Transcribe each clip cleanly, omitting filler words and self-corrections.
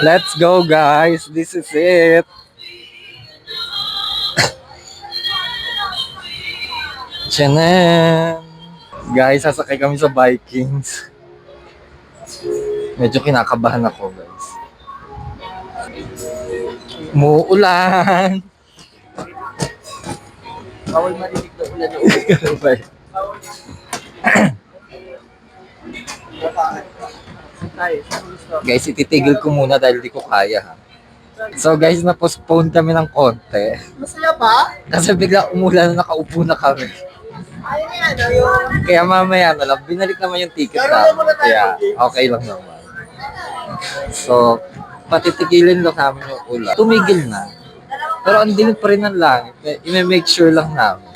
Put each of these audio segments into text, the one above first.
Let's go, guys. This is it. Tiyanan. Guys, sasakay kami sa Vikings. Medyo kinakabahan ako, guys. Muulan. Bawal marinig na ulan na ulan. Guys, ititigil ko muna dahil di ko kaya, ha. So guys, na-postpone kami ng konti. Masaya ba? Kasi bigla umulan na nakaupo na kami. Ayun yan, ayun. Kaya mamaya na lang, binalik naman yung ticket namin. Kaya okay lang naman. So, patitigilin lang namin yung ulan. Tumigil na. Pero ang dilim pa rin ng langit. I-make sure lang namin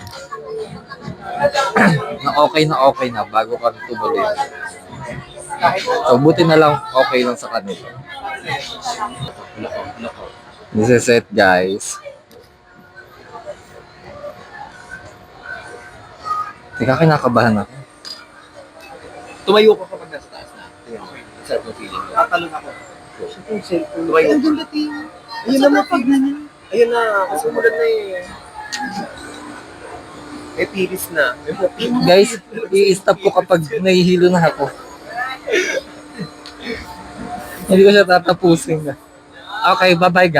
na okay na bago kami tumuloy. So, buti na lang okay lang sa kanila. This is it, guys. Teka, kinakabahan ako. Tumayo ka kapag nasa taas na. Sarap ng feeling. Tatalon ako. Tumayo ka. Ayun na mapignan niya. Ayun na, kasumunod na eh. May pilis na. Guys, i-stop ko kapag nahihilo na ako. Hindi ko siya tatapusin. Okay, bye-bye, guys.